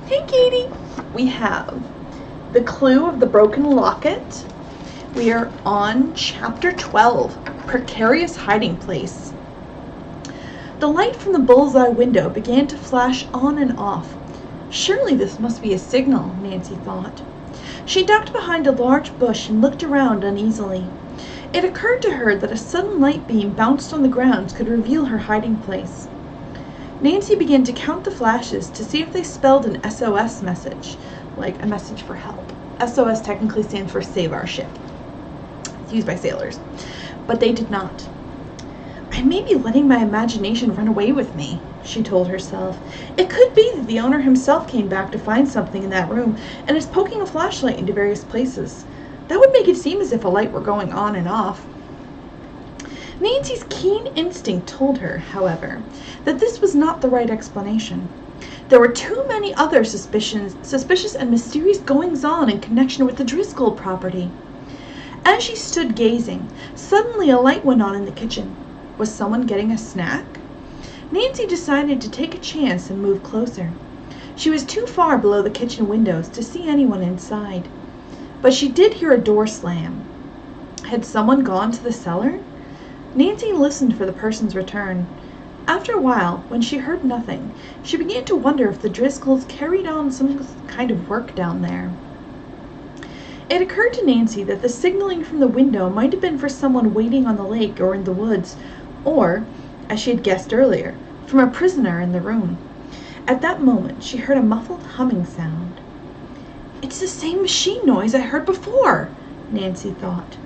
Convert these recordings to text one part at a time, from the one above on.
Hey, Katie. We have The Clue of the Broken Locket. We are on Chapter 12, Precarious Hiding Place. The light from the bullseye window began to flash on and off. Surely this must be a signal, Nancy thought. She ducked behind a large bush and looked around uneasily. It occurred to her that a sudden light beam bounced on the ground could reveal her hiding place. Nancy began to count the flashes to see if they spelled an SOS message, like a message for help. SOS technically stands for Save Our Ship. It's used by sailors, but they did not. I may be letting my imagination run away with me, she told herself. It could be that the owner himself came back to find something in that room and is poking a flashlight into various places. That would make it seem as if a light were going on and off. Nancy's keen instinct told her, however, that this was not the right explanation. There were too many other suspicious and mysterious goings-on in connection with the Driscoll property. As she stood gazing, suddenly a light went on in the kitchen. Was someone getting a snack? Nancy decided to take a chance and move closer. She was too far below the kitchen windows to see anyone inside. But she did hear a door slam. Had someone gone to the cellar? Nancy listened for the person's return. After a while, when she heard nothing, she began to wonder if the Driscolls carried on some kind of work down there. It occurred to Nancy that the signaling from the window might have been for someone waiting on the lake or in the woods, or, as she had guessed earlier, from a prisoner in the room. At that moment, she heard a muffled humming sound. "It's the same machine noise I heard before," Nancy thought.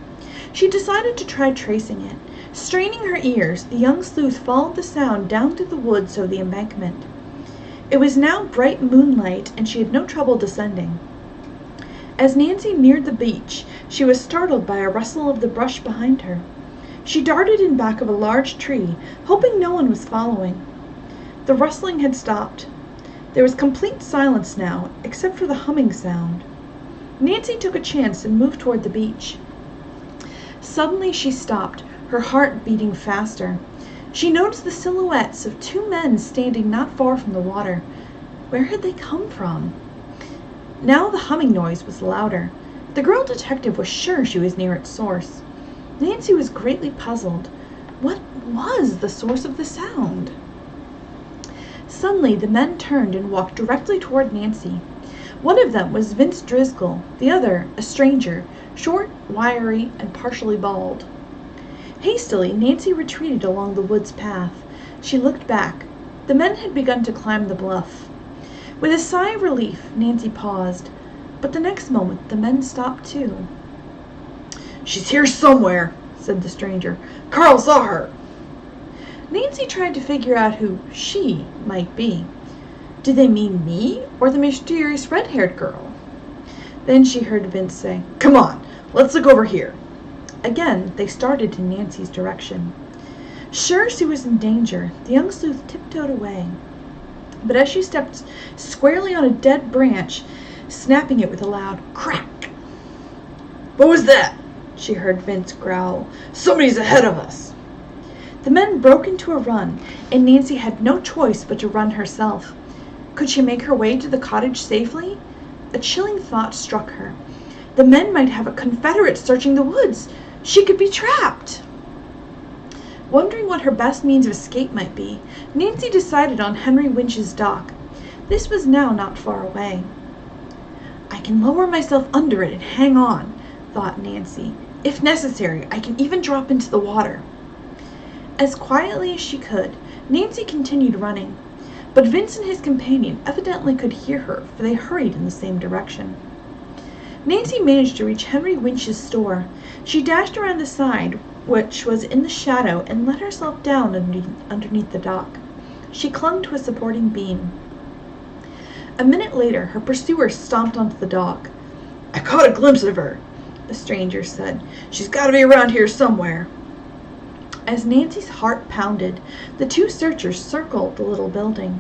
She decided to try tracing it. Straining her ears, the young sleuth followed the sound down through the woods of the embankment. It was now bright moonlight, and she had no trouble descending. As Nancy neared the beach, she was startled by a rustle of the brush behind her. She darted in back of a large tree, hoping no one was following. The rustling had stopped. There was complete silence now, except for the humming sound. Nancy took a chance and moved toward the beach. Suddenly she stopped, her heart beating faster. She noticed the silhouettes of two men standing not far from the water. Where had they come from? Now the humming noise was louder. The girl detective was sure she was near its source. Nancy was greatly puzzled. What was the source of the sound? Suddenly the men turned and walked directly toward Nancy. One of them was Vince Driscoll, the other a stranger, short, wiry, and partially bald. Hastily, Nancy retreated along the woods path. She looked back. The men had begun to climb the bluff. With a sigh of relief, Nancy paused, but the next moment the men stopped too. "She's here somewhere," said the stranger. "Carl saw her." Nancy tried to figure out who "she" might be. Did they mean me or the mysterious red-haired girl? Then she heard Vince say, "Come on, let's look over here." Again, they started in Nancy's direction. Sure she was in danger, the young sleuth tiptoed away. But as she stepped squarely on a dead branch, snapping it with a loud crack. "What was that?" she heard Vince growl. "Somebody's ahead of us." The men broke into a run, and Nancy had no choice but to run herself. Could she make her way to the cottage safely? A chilling thought struck her. The men might have a Confederate searching the woods. She could be trapped. Wondering what her best means of escape might be, Nancy decided on Henry Winch's dock. This was now not far away. "I can lower myself under it and hang on," thought Nancy. "If necessary, I can even drop into the water." As quietly as she could, Nancy continued running. But Vince and his companion evidently could hear her, for they hurried in the same direction. Nancy managed to reach Henry Winch's store. She dashed around the side, which was in the shadow, and let herself down underneath the dock. She clung to a supporting beam. A minute later, her pursuer stomped onto the dock. "I caught a glimpse of her," the stranger said. "She's got to be around here somewhere." As Nancy's heart pounded, the two searchers circled the little building.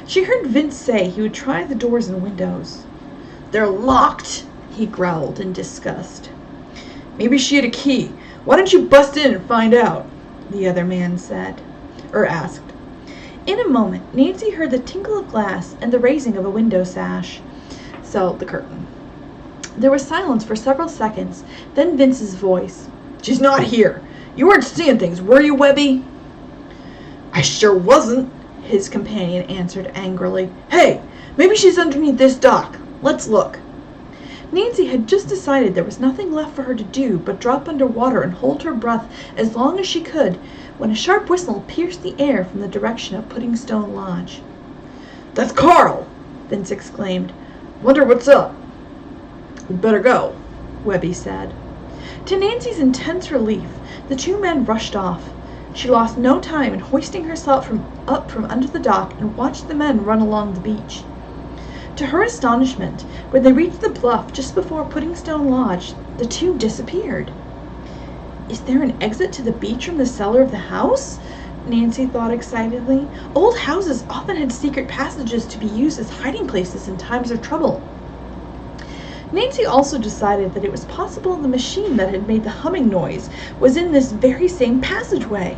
She heard Vince say he would try the doors and windows. "They're locked," he growled in disgust. "Maybe she had a key. Why don't you bust in and find out?" the other man asked. In a moment, Nancy heard the tinkle of glass and the raising of a window sash. So, the curtain. There was silence for several seconds, then Vince's voice. "She's not here. You weren't seeing things, were you, Webby?" "I sure wasn't," his companion answered angrily. "Hey, maybe she's underneath this dock. Let's look." Nancy had just decided there was nothing left for her to do but drop under water and hold her breath as long as she could, when a sharp whistle pierced the air from the direction of Puddingstone Lodge. "That's Carl!" Vince exclaimed. "Wonder what's up." "We'd better go," Webby said. To Nancy's intense relief, the two men rushed off. She lost no time in hoisting herself up from under the dock and watched the men run along the beach. To her astonishment, when they reached the bluff just before Puddingstone Lodge, the two disappeared. "Is there an exit to the beach from the cellar of the house?" Nancy thought excitedly. Old houses often had secret passages to be used as hiding places in times of trouble. Nancy also decided that it was possible the machine that had made the humming noise was in this very same passageway.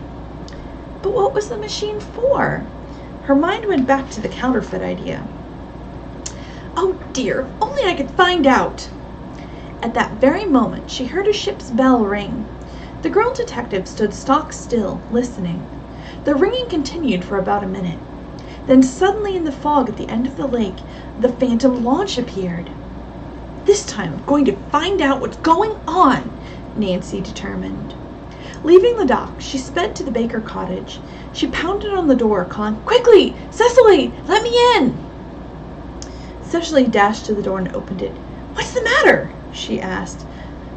But what was the machine for? Her mind went back to the counterfeit idea. "Oh dear, if only I could find out!" At that very moment, she heard a ship's bell ring. The girl detective stood stock still, listening. The ringing continued for about a minute. Then suddenly in the fog at the end of the lake, the phantom launch appeared. "This time I'm going to find out what's going on," Nancy determined. Leaving the dock, she sped to the Baker cottage. She pounded on the door, calling, "Quickly! Cecily! Let me in!" Cecily dashed to the door and opened it. "What's the matter?" she asked.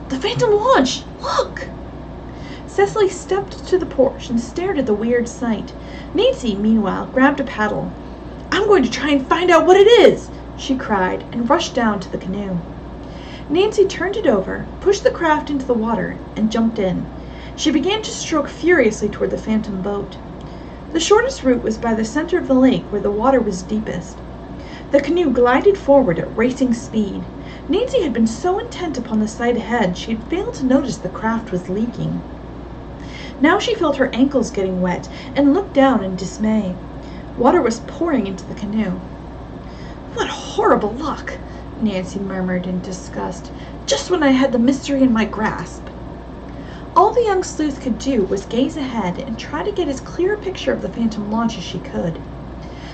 "The phantom launch! Look!" Cecily stepped to the porch and stared at the weird sight. Nancy, meanwhile, grabbed a paddle. "I'm going to try and find out what it is!" she cried, and rushed down to the canoe. Nancy turned it over, pushed the craft into the water, and jumped in. She began to stroke furiously toward the phantom boat. The shortest route was by the center of the lake, where the water was deepest. The canoe glided forward at racing speed. Nancy had been so intent upon the sight ahead, she had failed to notice the craft was leaking. Now she felt her ankles getting wet, and looked down in dismay. Water was pouring into the canoe. "What horrible luck!" Nancy murmured in disgust, "just when I had the mystery in my grasp." All the young sleuth could do was gaze ahead and try to get as clear a picture of the phantom launch as she could.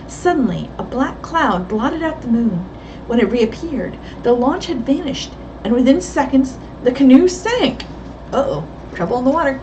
Suddenly, a black cloud blotted out the moon. When it reappeared, the launch had vanished, and within seconds, the canoe sank. Uh-oh, trouble in the water.